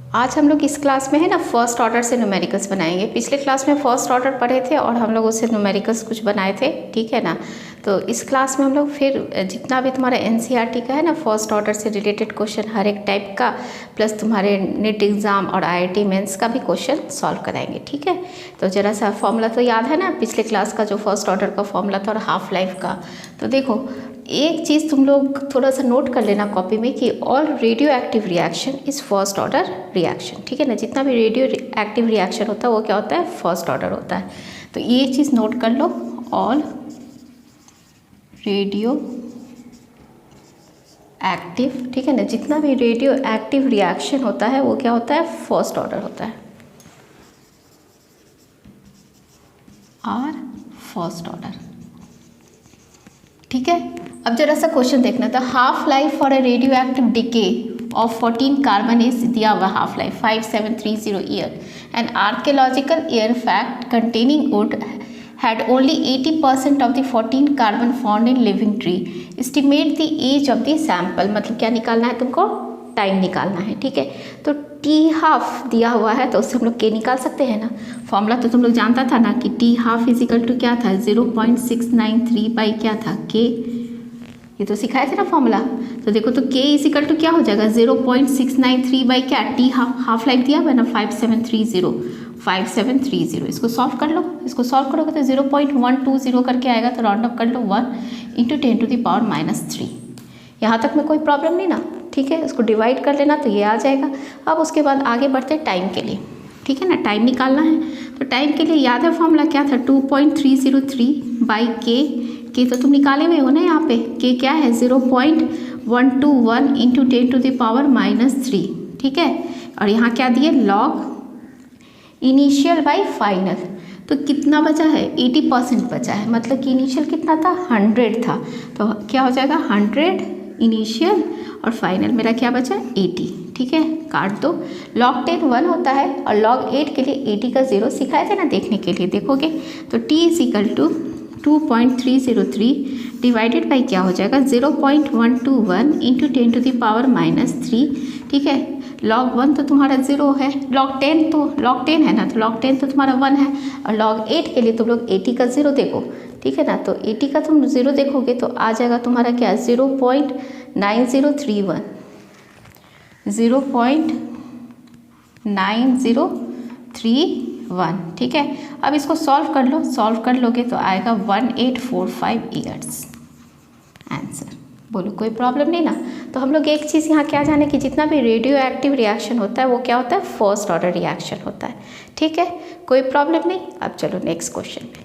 आज हम लोग इस क्लास में है ना फर्स्ट ऑर्डर से न्यूमेरिकल्स बनाएंगे। पिछले क्लास में फर्स्ट ऑर्डर पढ़े थे और हम लोग उससे न्यूमेरिकल्स कुछ बनाए थे, ठीक है ना। तो इस क्लास में हम लोग फिर जितना भी तुम्हारा एनसीईआरटी का है ना फर्स्ट ऑर्डर से रिलेटेड क्वेश्चन हर एक टाइप का, प्लस तुम्हारे नीट एग्ज़ाम और आईआईटी मेंस का भी क्वेश्चन सॉल्व कराएंगे, ठीक है। तो ज़रा सा फॉर्मूला तो याद है ना पिछले क्लास का, जो फर्स्ट ऑर्डर का फॉर्मूला था और हाफ लाइफ का। तो देखो एक चीज़ तुम लोग थोड़ा सा नोट कर लेना कॉपी में कि all radio active reaction is first order reaction, ठीक है ना। जितना भी रेडियो एक्टिव रिएक्शन होता है वो क्या होता है, फर्स्ट ऑर्डर होता है। तो ये चीज़ नोट कर लो, ऑल रेडियो एक्टिव, ठीक है ना। जितना भी रेडियो एक्टिव रिएक्शन होता है वो क्या होता है, फर्स्ट ऑर्डर होता है, आर फर्स्ट ऑर्डर, ठीक है। अब जरा सा क्वेश्चन देखना था, half life for a radio active decay of 14 carbon is दिया हुआ half life 5730 year and archaeological year fact containing would had only 80% of the 14 carbon found in living tree. Estimate the age of the sample. मतलब क्या निकालना है तुमको, time निकालना है, ठीक है। तो टी हाफ दिया हुआ है तो उससे हम लोग के निकाल सकते हैं ना। फॉर्मूला तो तुम लोग जानता था ना कि t half is equal to क्या था, 0.693 बाई क्या था, के। ये तो सिखाए थे ना फॉर्मूला। तो देखो तो के इज इक्वल टू क्या हो जाएगा, 0.693 बाई क्या, टी हाफ लाइफ दिया हुआ है ना 5730। इसको सॉल्व कर लो, इसको सॉल्व करोगे तो 0.120 करके आएगा। तो राउंड अप कर लो 1 × 10⁻³ यहाँ तक में कोई प्रॉब्लम नहीं ना, ठीक है। उसको डिवाइड कर लेना तो ये आ जाएगा। अब उसके बाद आगे बढ़ते टाइम के लिए, ठीक है ना। टाइम निकालना है तो टाइम के लिए याद है फॉर्मूला क्या था, 2.303 बाई के तो तुम निकाले हुए हो ना यहाँ पे। के क्या है, 0.121 × 10⁻³ ठीक है। और यहाँ क्या दिए, लॉग इनिशियल बाई फाइनल। तो कितना बचा है, 80% बचा है, मतलब कि इनिशियल कितना था, 100 था। तो क्या हो जाएगा 100 इनिशियल और फाइनल मेरा क्या बचा 80, ठीक है। काट दो। log 10 1 होता है और log 8 के लिए 80 का 0 सिखाए थे ना, देखने के लिए देखोगे तो t is equal to 2.303 divided by क्या हो जाएगा 0.121 × 10⁻³ ठीक है। log 1 तो तुम्हारा 0 है, log 10 है ना, तो log 10 तो तुम्हारा 1 है। और log 8 के लिए तुम लोग 80 का 0 देखो, ठीक है ना। तो 80 का तुम 0 देखोगे तो आ जाएगा तुम्हारा क्या, 0.9031 0.9031 ठीक है। अब इसको सॉल्व कर लो, सॉल्व कर लोगे तो आएगा 1845 ईयर्स आंसर। बोलो कोई प्रॉब्लम नहीं ना। तो हम लोग एक चीज़ यहाँ क्या जाने कि जितना भी रेडियो एक्टिव रिएक्शन होता है वो क्या होता है, फर्स्ट ऑर्डर रिएक्शन होता है, ठीक है। कोई प्रॉब्लम नहीं। अब चलो नेक्स्ट क्वेश्चन पे।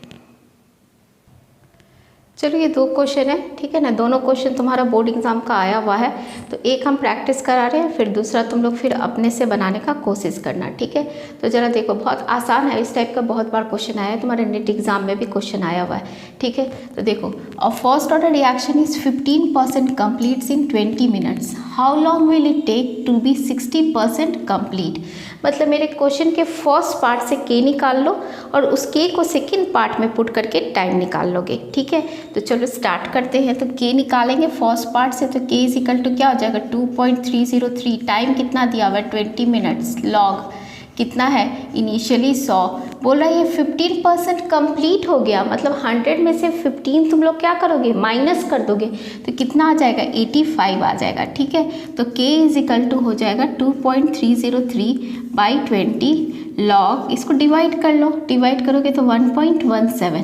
चलो ये 2 क्वेश्चन है, ठीक है ना। दोनों क्वेश्चन तुम्हारा बोर्ड एग्जाम का आया हुआ है। तो एक हम प्रैक्टिस करा रहे हैं, फिर दूसरा तुम लोग फिर अपने से बनाने का कोशिश करना, ठीक है। तो ज़रा देखो बहुत आसान है, इस टाइप का बहुत बार क्वेश्चन आया है, तुम्हारे नीट एग्जाम में भी क्वेश्चन आया हुआ है, ठीक है। तो देखो a first order reaction is 15% completes in 20 minutes, how long will it take to be 60% complete. मतलब मेरे क्वेश्चन के फर्स्ट पार्ट से के निकाल लो और उस के को सेकेंड पार्ट में पुट करके टाइम निकाल लोगे, ठीक है। तो चलो स्टार्ट करते हैं। तो के निकालेंगे फर्स्ट पार्ट से, तो के इज इक्वल टू क्या हो जाएगा 2.303, टाइम कितना दिया हुआ है 20 मिनट्स, लॉग कितना है इनिशियली 100, बोल रहा है ये 15% कंप्लीट हो गया, मतलब 100 में से 15 तुम लोग क्या करोगे, माइनस कर दोगे तो कितना आ जाएगा 85 आ जाएगा, ठीक है। तो k इज इक्वल टू हो जाएगा 2.303 बाई 20 लॉग, इसको डिवाइड कर लो, डिवाइड करोगे तो 1.17।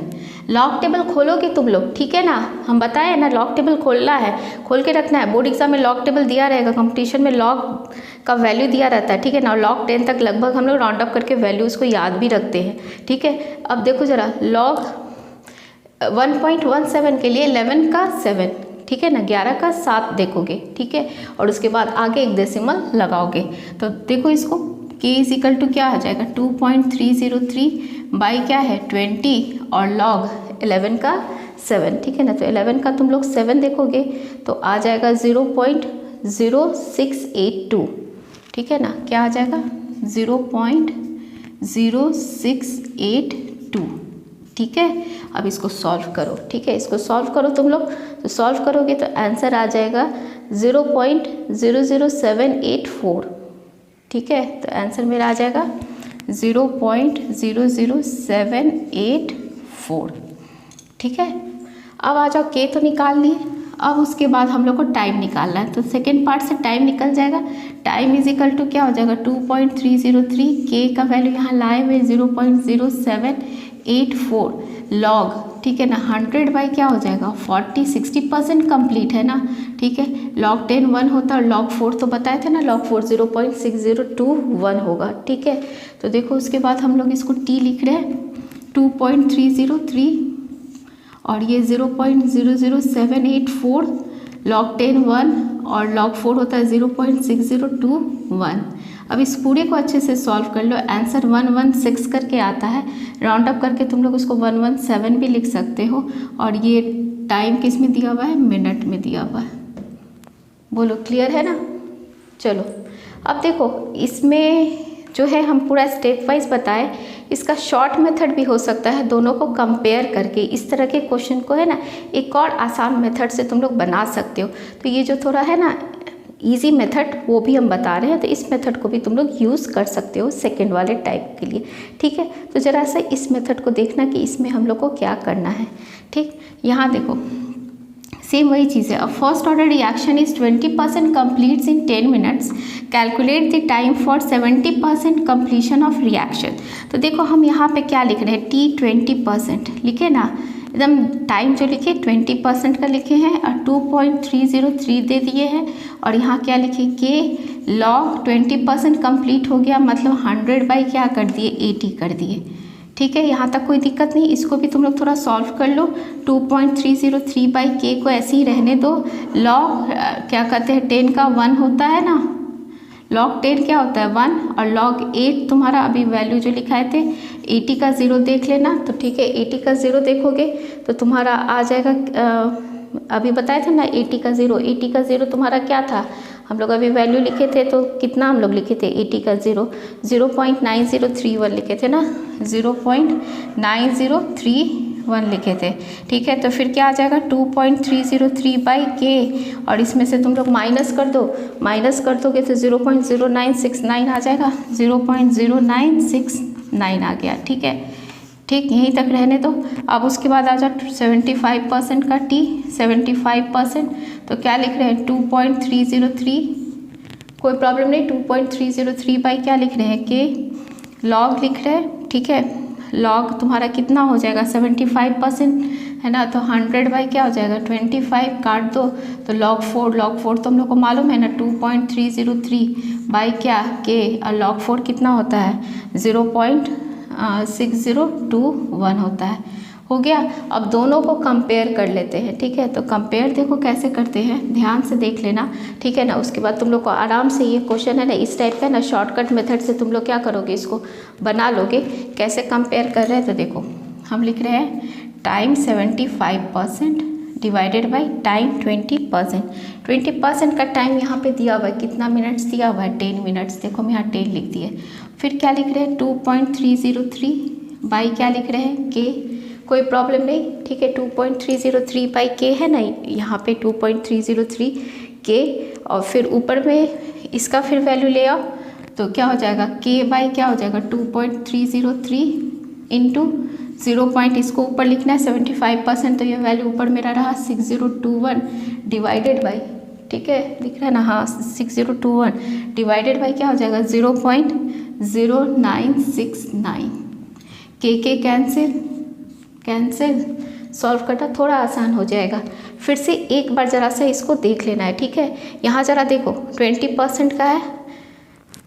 लॉग टेबल खोलोगे तुम लोग, ठीक है ना। हम बताए ना लॉग टेबल खोलना है, खोल के रखना है। बोर्ड एग्जाम में लॉग टेबल दिया रहेगा, कंपटीशन में लॉग का वैल्यू दिया रहता है, ठीक है ना। लॉग 10 तक लगभग हम लोग राउंड अप करके वैल्यूज़ को याद भी रखते हैं, ठीक है। अब देखो ज़रा लॉग 1.17 के लिए 11 का 7, ठीक है ना, 11 का 7 देखोगे, ठीक है। और उसके बाद आगे एक डेसिमल लगाओगे तो देखो इसको के इज इक्वल टू क्या आ जाएगा 2.303 बाई क्या है 20 और लॉग 11 का 7, ठीक है ना। तो 11 का तुम लोग 7 देखोगे तो आ जाएगा 0.0682, ठीक है ना। क्या आ जाएगा 0.0682, ठीक है। अब इसको सॉल्व करो, ठीक है। इसको सॉल्व करो तुम लोग, तो सॉल्व करोगे तो आंसर आ जाएगा 0.00784, ठीक है, तो आंसर मेरा आ जाएगा 0.00784। ठीक है, अब आ जाओ के तो निकाल लिए। अब उसके बाद हम लोग को टाइम निकालना है, तो सेकेंड पार्ट से टाइम निकल जाएगा। टाइम इज इक्वल टू क्या हो जाएगा 2.303, के का वैल्यू यहाँ लाए हुए 0.0784 लॉग, ठीक है ना, 100 बाई क्या हो जाएगा 40, 60% कंप्लीट है ना। ठीक है, log 10 1 होता है और log 4 तो बताए थे ना, log 4 0.6021 होगा। ठीक है, तो देखो उसके बाद हम लोग इसको t लिख रहे हैं 2.303 और ये 0.00784 log 10 1 और log 4 होता है 0.6021। अब इस पूरे को अच्छे से सॉल्व कर लो, आंसर 116 करके आता है। राउंड अप करके तुम लोग उसको 117 भी लिख सकते हो। और ये टाइम किस में दिया हुआ है, मिनट में दिया हुआ है। बोलो क्लियर है ना। चलो अब देखो इसमें जो है हम पूरा स्टेप वाइज बताए, इसका शॉर्ट मेथड भी हो सकता है, दोनों को कंपेयर करके इस तरह के क्वेश्चन को है ना एक और आसान मेथड से तुम लोग बना सकते हो। तो ये जो थोड़ा है ना इजी मेथड वो भी हम बता रहे हैं, तो इस मेथड को भी तुम लोग यूज़ कर सकते हो सेकंड वाले टाइप के लिए। ठीक है, तो ज़रा सा इस मेथड को देखना कि इसमें हम लोग को क्या करना है। ठीक, यहाँ देखो सेम वही चीज़ है। अब first order reaction is 20% completes in 10 minutes, calculate the time for 70% completion of reaction. तो देखो हम यहाँ पे क्या लिख रहे हैं, t 20% लिखे ना, एकदम टाइम जो लिखे 20% का लिखे हैं और 2.303 दे दिए हैं। और यहाँ क्या लिखे के लॉग 20% कंप्लीट हो गया, मतलब 100 बाई क्या कर दिए 80 कर दिए। ठीक है, यहाँ तक कोई दिक्कत नहीं, इसको भी तुम लोग थोड़ा सॉल्व कर लो। 2.303 बाई के को ऐसे ही रहने दो। लॉग क्या कहते हैं 10 का 1 होता है ना, लॉग 10 क्या होता है 1, और लॉग 8 तुम्हारा अभी वैल्यू जो लिखाए थे 80 का 0 देख लेना। तो ठीक है 80 का 0 देखोगे तो तुम्हारा आ जाएगा, अभी बताया था ना 80 का 0, 80 का 0 तुम्हारा क्या था, हम लोग अभी वैल्यू लिखे थे तो कितना हम लोग लिखे थे 80 का 0 0.9031 लिखे थे ना, 0.9031 लिखे थे। ठीक है, तो फिर क्या आ जाएगा 2.303 बाई के, और इसमें से तुम लोग माइनस कर दो, माइनस कर दोगे तो 0.0969 आ जाएगा, 0.0969 आ गया। ठीक है, ठीक यहीं तक रहने दो। अब उसके बाद आ जाओ 75% का t 75%, तो क्या लिख रहे हैं 2.303, कोई प्रॉब्लम नहीं, 2.303 बाई क्या लिख रहे हैं के लॉग लिख रहे हैं। ठीक है, लॉग तुम्हारा कितना हो जाएगा 75% है ना, तो 100 बाई क्या हो जाएगा 25, काट दो तो log 4, log 4 तुम लोग को मालूम है ना 2.303 बाई क्या के, और log 4 कितना होता है 0.6021 होता है। हो गया, अब दोनों को कंपेयर कर लेते हैं। ठीक है, तो कंपेयर देखो कैसे करते हैं, ध्यान से देख लेना। ठीक है ना, उसके बाद तुम लोग को आराम से ये क्वेश्चन है ना इस टाइप का ना शॉर्टकट मेथड से तुम लोग क्या करोगे, इसको बना लोगे। कैसे कंपेयर कर रहे हैं तो देखो हम लिख रहे हैं टाइम 75% डिवाइडेड बाई टाइम 20%। 20% का टाइम यहाँ पे दिया हुआ है, कितना मिनट्स दिया हुआ है 10 मिनट्स, देखो हम यहाँ 10 लिख दिए। फिर क्या लिख रहे हैं 2.303 बाई क्या लिख रहे हैं के, कोई प्रॉब्लम नहीं। ठीक है, 2.303 बाई के है ना, यहाँ पे 2.303 के, और फिर ऊपर में इसका फिर वैल्यू ले आओ तो क्या हो जाएगा के बाई क्या हो जाएगा 2.303 इंटू 0. इसको ऊपर लिखना है 75%, तो ये वैल्यू ऊपर मेरा रहा 6021 डिवाइडेड बाई, ठीक है दिख रहा है ना, हाँ 6021 डिवाइडेड बाई क्या हो जाएगा 0.0969। के कैंसिल कैंसिल, सॉल्व करना थोड़ा आसान हो जाएगा। फिर से एक बार ज़रा सा इसको देख लेना है। ठीक है, यहाँ ज़रा देखो 20% का है।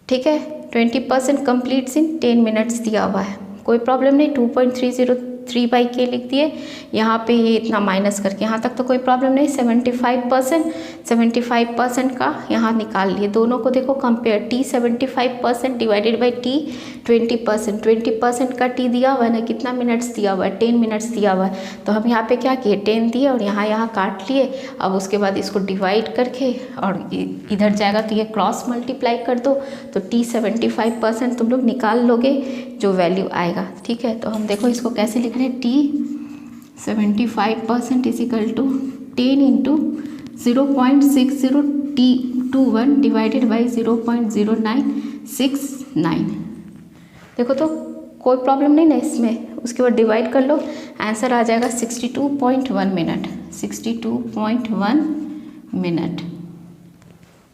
ठीक है, 20% कंप्लीट्स इन 10 मिनट्स दिया हुआ है, कोई प्रॉब्लम नहीं। 2.303 बाई के लिख दिए, यहाँ पे ये इतना माइनस करके यहाँ तक तो कोई प्रॉब्लम नहीं। 75% का यहाँ निकाल लिए। दोनों को देखो compare, t 75% divided by t 20%। 20% का t दिया हुआ है ना, कितना मिनट्स दिया हुआ है 10 मिनट्स दिया हुआ है, तो हम यहाँ पे क्या किए 10 दिए और यहाँ काट लिए। अब उसके बाद इसको डिवाइड करके और इधर जाएगा तो ये क्रॉस मल्टीप्लाई कर दो, तो t 75% तुम लोग निकाल लोगे जो वैल्यू आएगा। ठीक है, तो हम देखो इसको कैसे लिख रहे हैं, t 75% is equal to 10 into 0.60 0.6221 divided by 0.0969। देखो तो कोई प्रॉब्लम नहीं ना इसमें, उसके बाद डिवाइड कर लो, आंसर आ जाएगा 62.1 मिनट, 62.1 मिनट।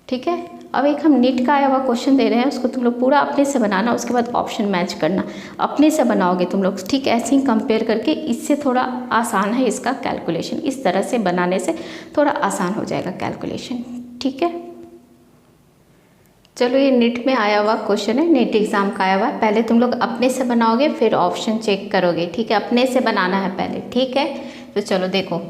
ठीक है, अब एक हम नीट का आया हुआ क्वेश्चन दे रहे हैं, उसको तुम लोग पूरा अपने से बनाना, उसके बाद ऑप्शन मैच करना, अपने से बनाओगे तुम लोग। ठीक, ऐसे ही कंपेयर करके, इससे थोड़ा आसान है इसका कैलकुलेशन, इस तरह से बनाने से थोड़ा आसान हो जाएगा कैलकुलेशन। ठीक है, चलो ये नीट में आया हुआ क्वेश्चन है, नीट एग्जाम का आया हुआ है। पहले तुम लोग अपने से बनाओगे फिर ऑप्शन चेक करोगे। ठीक है, अपने से बनाना है पहले। ठीक है, तो चलो देखो,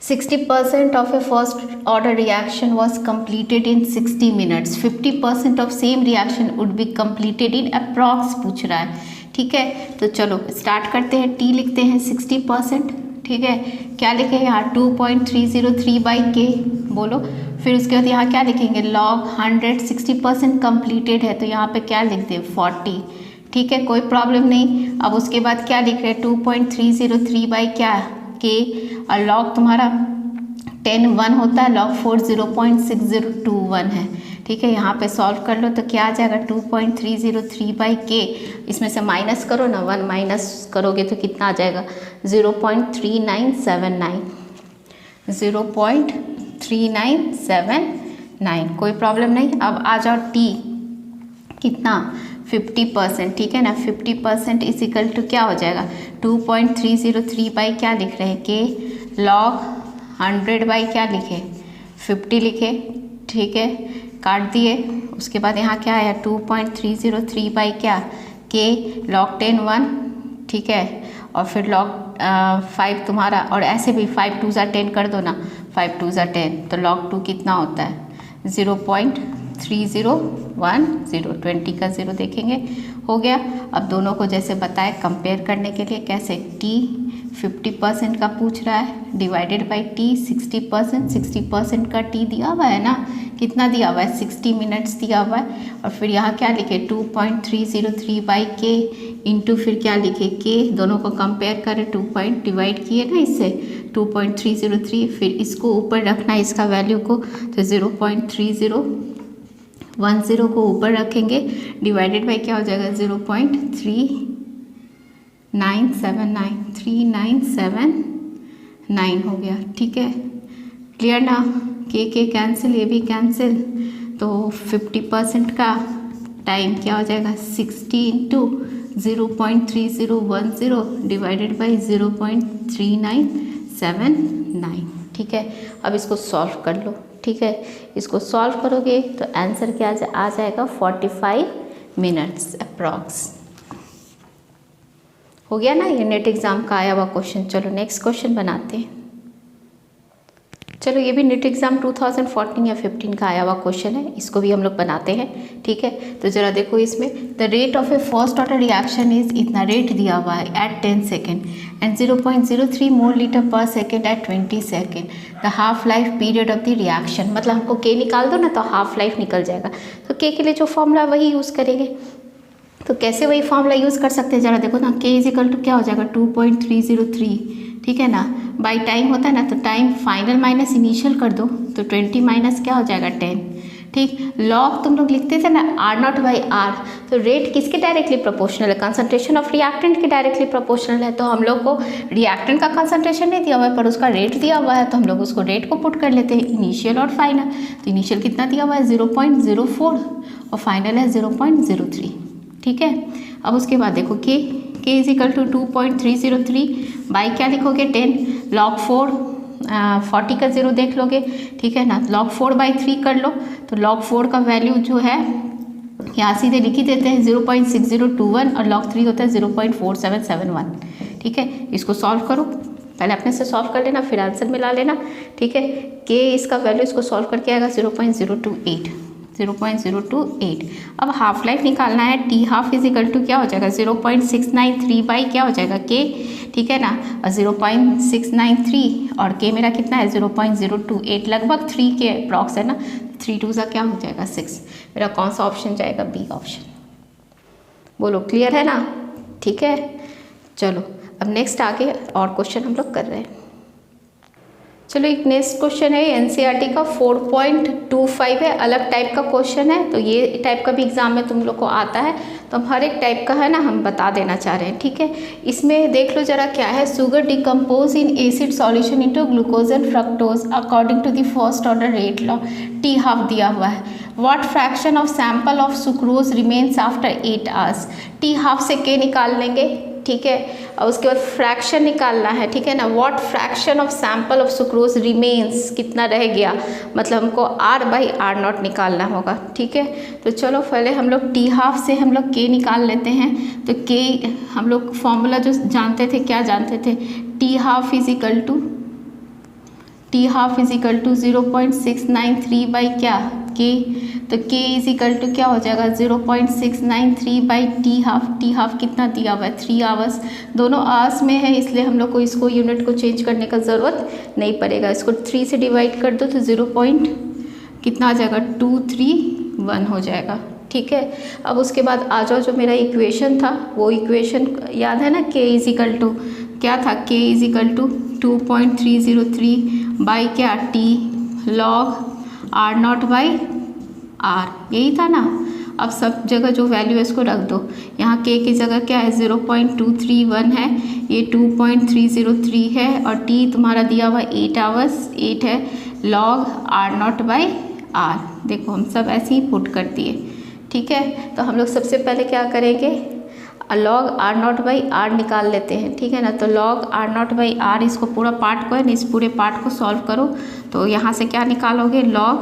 60% of a first order reaction was completed in 60 minutes. 50% of same reaction would be completed in approx पूछ रहा है। ठीक है, तो चलो स्टार्ट करते हैं। T लिखते हैं 60%। ठीक है, क्या लिखें यहाँ 2.303 बाई के, बोलो। फिर उसके बाद यहाँ क्या लिखेंगे, लॉग 100, 60% कंप्लीटेड है तो यहाँ पे क्या लिख दें 40। ठीक है, कोई प्रॉब्लम नहीं। अब उसके बाद क्या लिख रहे हैं 2.303 बाई क्या के, और लॉग तुम्हारा 10 1 होता है, लॉग 4 0.6021 है। ठीक है, यहाँ पे सॉल्व कर लो तो क्या आ जाएगा 2.303 बाई के, इसमें से माइनस करो ना, 1 माइनस करोगे तो कितना आ जाएगा 0.3979, 0.3979। कोई प्रॉब्लम नहीं। अब आ जाओ टी कितना 50%। ठीक है ना, 50% इज इक्वल टू क्या हो जाएगा 2.303 बाई क्या लिख रहे हैं के, लॉग 100 बाई क्या लिखे 50 लिखे। ठीक है, काट दिए। उसके बाद यहाँ क्या आया 2.303 बाई क्या के, लॉग 10 1। ठीक है, और फिर लॉग 5 तुम्हारा, और ऐसे भी 5 2 10 कर दो ना, 5 2 10 तो लॉग 2 कितना होता है 0.3010, 20 का 0 देखेंगे, हो गया। अब दोनों को जैसे बताए कंपेयर करने के लिए कैसे, टी 50% का पूछ रहा है डिवाइडेड बाई टी 60%, 60% का टी दिया हुआ है ना, कितना दिया हुआ है 60 मिनट्स दिया हुआ है। और फिर यहाँ क्या लिखे 2.303 बाई के इंटू फिर क्या लिखे के, दोनों को कंपेयर करें, 2 पॉइंट डिवाइड किए ना इससे 2.303, फिर इसको ऊपर रखना है इसका वैल्यू को, तो 0.3010 को ऊपर रखेंगे, डिवाइडेड बाई क्या हो जाएगा 0.3979 हो गया। ठीक है, क्लियर ना, के कैंसिल, ये भी कैंसिल, तो 50% का टाइम क्या हो जाएगा 60 इंटू 0.3010 डिवाइडेड बाई 0.3979। ठीक है, अब इसको सॉल्व कर लो। ठीक है, इसको सॉल्व करोगे तो आंसर क्या आ जाएगा 45 मिनट्स अप्रॉक्स। हो गया ना, ये नेट एग्जाम का आया हुआ क्वेश्चन। चलो नेक्स्ट क्वेश्चन बनाते हैं। चलो ये भी नेट एग्जाम 2014 या 15 का आया हुआ क्वेश्चन है, इसको भी हम लोग बनाते हैं। ठीक है, तो जरा देखो इसमें, the rate of a first order reaction is, इतना रेट दिया हुआ है at 10 second and 0.03 mole litre per second at 20 second, the half life period of the reaction. मतलब हमको के निकाल दो ना तो हाफ लाइफ निकल जाएगा, तो के लिए जो फॉर्मूला वही यूज़ करेंगे। तो कैसे वही फॉर्मूला यूज़ कर सकते हैं, जरा देखो ना, के इज इक्वल टू क्या हो जाएगा 2.303। ठीक है ना, बाई टाइम होता है ना, तो टाइम फाइनल माइनस इनिशियल कर दो, तो 20 माइनस क्या हो जाएगा 10। ठीक, लॉग तुम लोग लिखते थे ना R0 बाई आर, तो रेट किसके डायरेक्टली प्रोपोर्शनल है, कंसंट्रेशन ऑफ रिएक्टेंट के डायरेक्टली प्रोपोर्शनल है। तो हम लोग को रिएक्टेंट का कंसंट्रेशन नहीं दिया हुआ है पर उसका रेट दिया हुआ है, तो हम लोग उसको रेट को पुट कर लेते हैं, इनिशियल और फाइनल। तो इनिशियल कितना दिया हुआ है 0.04 और फाइनल है 0.03। ठीक है, अब उसके बाद देखो के इज इक्वल टू 2.303 बाई क्या लिखोगे 10, लॉग 4 40 का 0 देख लोगे। ठीक है ना, लॉग 4 बाई 3 कर लो, तो लॉग 4 का वैल्यू जो है यहाँ सीधे लिख ही देते हैं 0.6021 और लॉग 3 होता है 0.4771। ठीक है, इसको सॉल्व करो, पहले अपने से सॉल्व कर लेना फिर आंसर मिला लेना। ठीक है, के इसका वैल्यू इसको सॉल्व करके आएगा 0.028। अब हाफ लाइफ निकालना है, t half is equal to क्या हो जाएगा 0.693 बाई क्या हो जाएगा के। ठीक है ना, और 0.693 और के मेरा कितना है 0.028, लगभग 3 के अप्रॉक्स है ना, 3 2 क्या हो जाएगा 6। मेरा कौन सा ऑप्शन जाएगा, बी ऑप्शन। बोलो क्लियर है ना। ठीक है, चलो अब नेक्स्ट आगे और क्वेश्चन हम लोग कर रहे हैं। चलो एक नेक्स्ट क्वेश्चन है एनसीईआरटी का 4.25 है, अलग टाइप का क्वेश्चन है। तो ये टाइप का भी एग्जाम में तुम लोग को आता है, तो हम हर एक टाइप का है ना हम बता देना चाह रहे हैं, ठीक है। इसमें देख लो जरा क्या है, sugar decompose in acid solution into glucose and fructose according to the first order rate law, t half दिया हुआ है। What fraction of sample of sucrose remains after 8 hours, t half से के निकाल लेंगे, ठीक है, और उसके बाद फ्रैक्शन निकालना है, ठीक है ना। What fraction of sample of sucrose remains, कितना रह गया, मतलब हमको R/R0 निकालना होगा, ठीक है। तो चलो पहले हम लोग टी हाफ से हम लोग के निकाल लेते हैं। तो के हम लोग फॉर्मूला जो जानते थे, क्या जानते थे, t half is equal to 0.693 by क्या के, तो के इज इक्वल टू क्या हो जाएगा 0.693 बाई टी हाफ कितना दिया हुआ है 3 आवर्स, दोनों आवर्स में है इसलिए हम लोग को इसको यूनिट को चेंज करने का ज़रूरत नहीं पड़ेगा। इसको 3 से डिवाइड कर दो तो 0. कितना आ जाएगा 231 हो जाएगा, ठीक है। अब उसके बाद आ जाओ, जो मेरा इक्वेशन था वो इक्वेशन याद है ना, के इज इक्वल टू क्या था, के इज इक्वल टू 2.303 बाई क्या t log R0 by R, यही था ना। अब सब जगह जो वैल्यू है इसको रख दो, यहाँ के की जगह क्या है 0.231 है, ये 2.303 है, और टी तुम्हारा दिया हुआ 8 आवर्स 8 है, लॉग R0 बाई R। देखो हम सब ऐसे ही पुट कर दिए, ठीक है। तो हम लोग सबसे पहले क्या करेंगे, लॉग R0 बाई R निकाल लेते हैं, ठीक है ना। तो लॉग R0 बाई R, इसको पूरा पार्ट को है ना, इस पूरे पार्ट को सॉल्व करो। तो यहाँ से क्या निकालोगे, लॉग,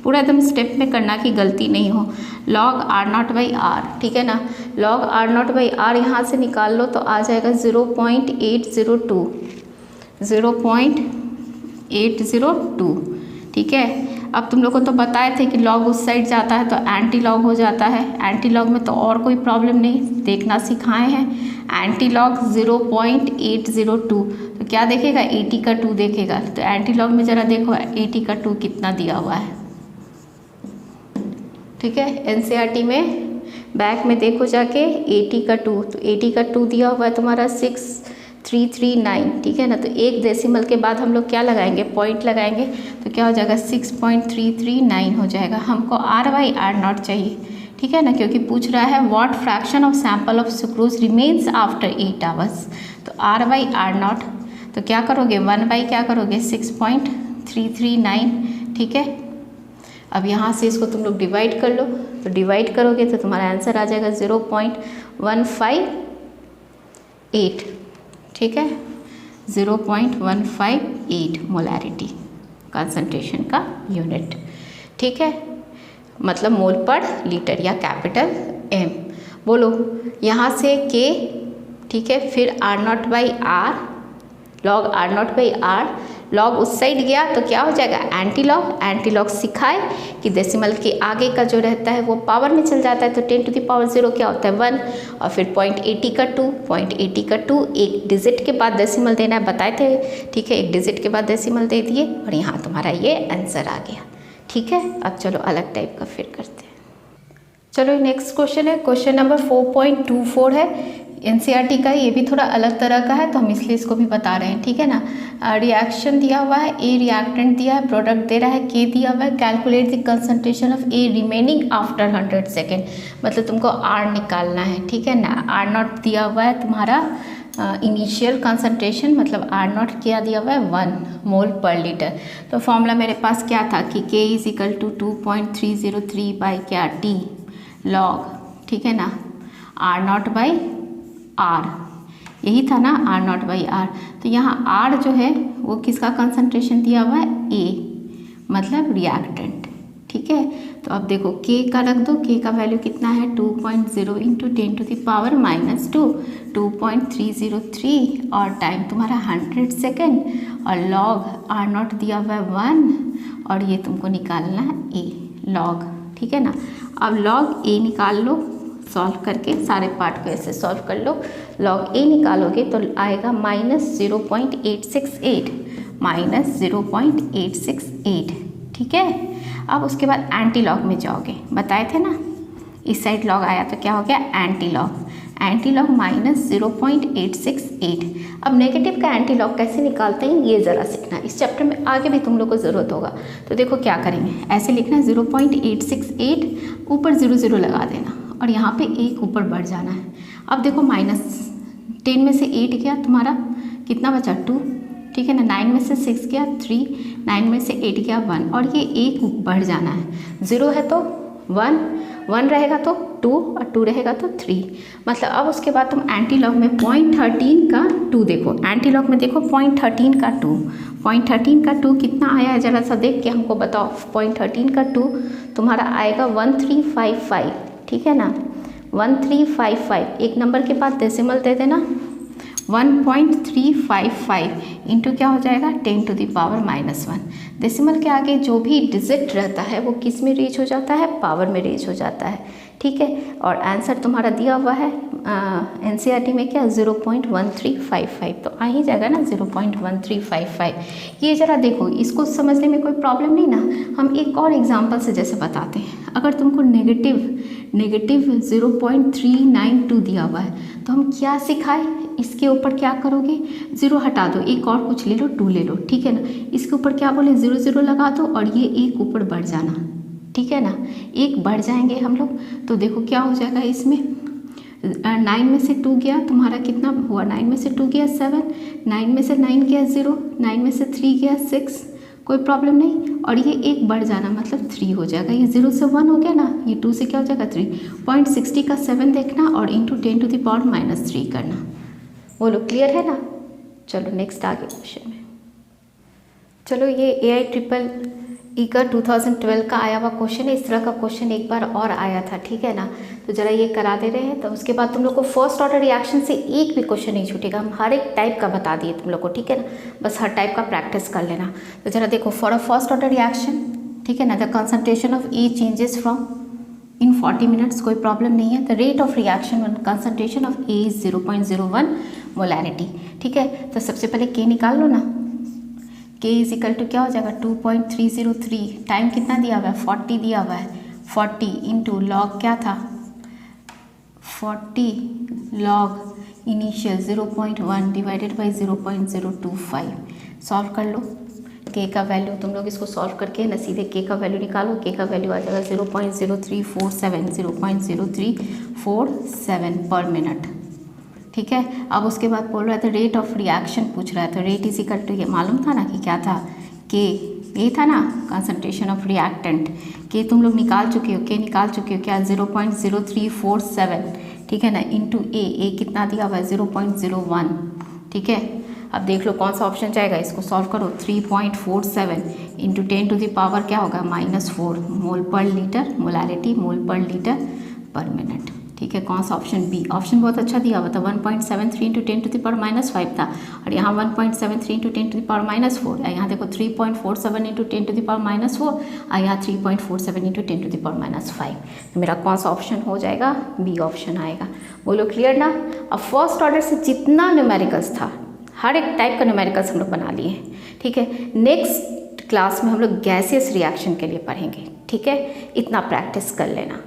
पूरा एकदम स्टेप में करना कि गलती नहीं हो, लॉग R0 बाई R, ठीक है ना। लॉग R0 बाई R यहाँ से निकाल लो तो आ जाएगा 0.802, ठीक है। अब तुम लोग को तो बताए थे कि लॉग उस साइड जाता है तो एंटी लॉग हो जाता है, एंटी लॉग में तो और कोई प्रॉब्लम नहीं, देखना सिखाए हैं। एंटी लॉग 0.802, तो क्या देखेगा 80 का 2 देखेगा, तो एंटी लॉग में ज़रा देखो 80 का 2 कितना दिया हुआ है, ठीक है। एनसीईआरटी में बैक में देखो जाके 80 का 2, तो 80 का 2 दिया हुआ है तुम्हारा 6339, ठीक है ना। तो एक डेसिमल के बाद हम लोग क्या लगाएंगे, पॉइंट लगाएंगे, तो क्या हो जाएगा 6.339 हो जाएगा। हमको R/R0 चाहिए, ठीक है ना, क्योंकि पूछ रहा है what fraction of sample of sucrose remains after 8 hours. तो R/R0 तो क्या करोगे 1 बाई क्या करोगे 6.339, ठीक है। अब यहाँ से इसको तुम लोग डिवाइड कर लो, तो डिवाइड करोगे तो तुम्हारा आंसर आ जाएगा 0.158, ठीक है, 0.158 मोलैरिटी कंसंट्रेशन का यूनिट, ठीक है, मतलब मोल पर लीटर या कैपिटल M। बोलो यहाँ से K, ठीक है, फिर R0 by R, log R0 by R, log उस साइड गया तो क्या हो जाएगा एंटी लॉग, एंटी लॉग सिखाए कि डेसिमल के आगे का जो रहता है वो पावर में चल जाता है, तो 10 टू द पावर 0 क्या होता है 1, और फिर 0.80 का 2, एक डिजिट के बाद डेसिमल देना है, बताए थे, ठीक है, एक डिजिट के बाद डेसिमल दे दिए और यहाँ तुम्हारा ये आंसर आ गया, ठीक है। अब चलो अलग टाइप का फिर करते हैं। चलो नेक्स्ट क्वेश्चन है, क्वेश्चन नंबर 4.24 है एनसीईआरटी का, ये भी थोड़ा अलग तरह का है तो हम इसलिए इसको भी बता रहे हैं, ठीक है ना। रिएक्शन दिया हुआ है, ए रिएक्टेंट दिया है, प्रोडक्ट दे रहा है, के दिया हुआ है, calculate the concentration of A remaining after 100 second, मतलब तुमको R निकालना है, ठीक है ना। R0 दिया हुआ है तुम्हारा इनिशियल कंसंट्रेशन, मतलब R0 क्या दिया हुआ है 1 मोल पर लीटर। तो फॉर्मूला मेरे पास क्या था कि K is equal to 2.303 by क्या टी लॉग, ठीक है ना, R0 बाई R, यही था ना R0 बाई R। तो यहाँ R जो है वो किसका कंसंट्रेशन दिया हुआ है A, मतलब रिएक्टेंट, ठीक है। तो अब देखो K का रख दो, K का वैल्यू कितना है 2.0 इंटू 10 टू द पावर -2, 2.303, और टाइम तुम्हारा 100 सेकेंड, और लॉग R0 दिया हुआ है 1, और ये तुमको निकालना है A लॉग, ठीक है ना। अब लॉग A निकाल लो, सॉल्व करके सारे पार्ट को ऐसे सॉल्व कर लो, लॉग A निकालोगे तो आएगा -0.868, ठीक है। अब उसके बाद एंटी लॉग में जाओगे, बताए थे ना, इस साइड लॉग आया तो क्या हो गया anti log, anti log minus 0.868। अब नेगेटिव का एंटी लॉग कैसे निकालते हैं ये ज़रा सीखना, इस चैप्टर में आगे भी तुम लोग को ज़रूरत होगा। तो देखो क्या करेंगे, ऐसे लिखना है 0.868, ऊपर 0 लगा देना और यहाँ पे 1 ऊपर बढ़ जाना है। अब देखो -10 में से 8 गया तुम्हारा, कितना बचा 2, ठीक है ना। 9 में से 6 गया 3, 9 में से 8 गया 1 और ये 1 बढ़ जाना है। 0 है तो 1, 1 रहेगा तो 2 और 2 रहेगा तो 3। मतलब अब उसके बाद तुम एंटी लॉग में 0.13 का 2 देखो, एंटी लॉग में देखो 0.13 का 2, 0.13 का 2 कितना आया है ज़रा सा देख के हमको बताओ। 0.13 का 2 तुम्हारा आएगा 1355, ठीक है ना, 1355। एक नंबर के बाद डेसिमल दे देना, 1.355 इंटू क्या हो जाएगा 10 टू द पावर -1। डेसिमल के आगे जो भी डिजिट रहता है वो किस में रीच हो जाता है, पावर में रीच हो जाता है, ठीक है। और आंसर तुम्हारा दिया हुआ है एनसीईआरटी में क्या 0.1355, तो आ ही जाएगा ना 0.1355। ये ज़रा देखो, इसको समझने में कोई प्रॉब्लम नहीं ना। हम एक और एग्जांपल से जैसे बताते हैं, अगर तुमको नेगेटिव 0.392 दिया हुआ है तो हम क्या सिखाए, इसके ऊपर क्या करोगे 0 हटा दो, एक और कुछ ले लो 2 ले लो, ठीक है ना। इसके ऊपर क्या बोले 0 लगा दो और ये 1 ऊपर बढ़ जाना, ठीक है ना, 1 बढ़ जाएंगे हम लोग। तो देखो क्या हो जाएगा इसमें, 9 में से 2 गया तुम्हारा कितना हुआ, 9 में से 2 गया 7, 9 में से 9 गया 0, 9 में से 3 गया 6, कोई प्रॉब्लम नहीं। और ये 1 बढ़ जाना मतलब 3 हो जाएगा, ये 0 से 1 हो गया ना, ये 2 से क्या हो जाएगा 3। 0.60 का 7 देखना और इंटू 10 टू द पावर -3 करना। बोलो क्लियर है ना। चलो नेक्स्ट आगे क्वेश्चन में। चलो ये AIEEE का 2012 का आया हुआ क्वेश्चन है। इस तरह का क्वेश्चन एक बार और आया था, ठीक है ना। तो ज़रा ये करा दे रहे हैं, तो उसके बाद तुम लोग को फर्स्ट ऑर्डर रिएक्शन से एक भी क्वेश्चन नहीं छूटेगा। हम हर एक टाइप का बता दिए तुम लोग को, ठीक है ना, बस हर टाइप का प्रैक्टिस कर लेना। तो ज़रा देखो, for a first order reaction, ठीक है ना, the concentration of E changes from in 40 minutes, कोई प्रॉब्लम नहीं है। The rate of reaction one concentration of A is 0.01 molarity, ठीक है। तो सबसे पहले K निकाल लो ना, K इज इक्वल टू क्या हो जाएगा 2.303। टाइम कितना दिया हुआ है 40 दिया हुआ है, 40 इंटू लॉग क्या था 40 log initial 0.1 divided by 0.025। Solve कर लो। K का वैल्यू तुम लोग इसको सॉल्व करके ना सीधे K का वैल्यू निकालो। K का वैल्यू आ जाएगा 0.0347 पर मिनट, ठीक है। अब उसके बाद बोल रहा है तो रेट ऑफ रिएक्शन पूछ रहा है, तो रेट इज इक्वल टू, ये मालूम था ना कि क्या था K, ये था ना कंसंट्रेशन ऑफ रिएक्टेंट। K तुम लोग निकाल चुके हो, K निकाल चुके हो क्या 0.0347, ठीक है ना, इंटू A कितना दिया हुआ है 0.01, ठीक है। अब देख लो कौन सा ऑप्शन जाएगा, इसको सॉल्व करो। 3.47 इंटू 10 टू द पावर क्या होगा -4 मोल पर लीटर, मोलैरिटी मोल पर लीटर पर मिनट, ठीक है। कौन सा ऑप्शन बी, ऑप्शन बहुत अच्छा दिया हुआ था। 1.73 इंटू 10 टू द पावर -5 था और यहाँ 1.73 इंटू 10 टू द पावर -4, यहाँ देखो 3.47 इंटू 10 टू द पावर -4 और यहाँ 3.47 इंटू 10 टू द पावर -5। तो मेरा कौन सा ऑप्शन हो जाएगा, बी ऑप्शन आएगा। बोलो क्लियर ना। अब फर्स्ट ऑर्डर से जितना न्यूमेरिकल्स था हर एक टाइप का न्यूमेरिकल्स हम लोग बना लिए हैं, ठीक है। नेक्स्ट क्लास में हम लोग गैसियस रिएक्शन के लिए पढ़ेंगे, ठीक है। इतना प्रैक्टिस कर लेना।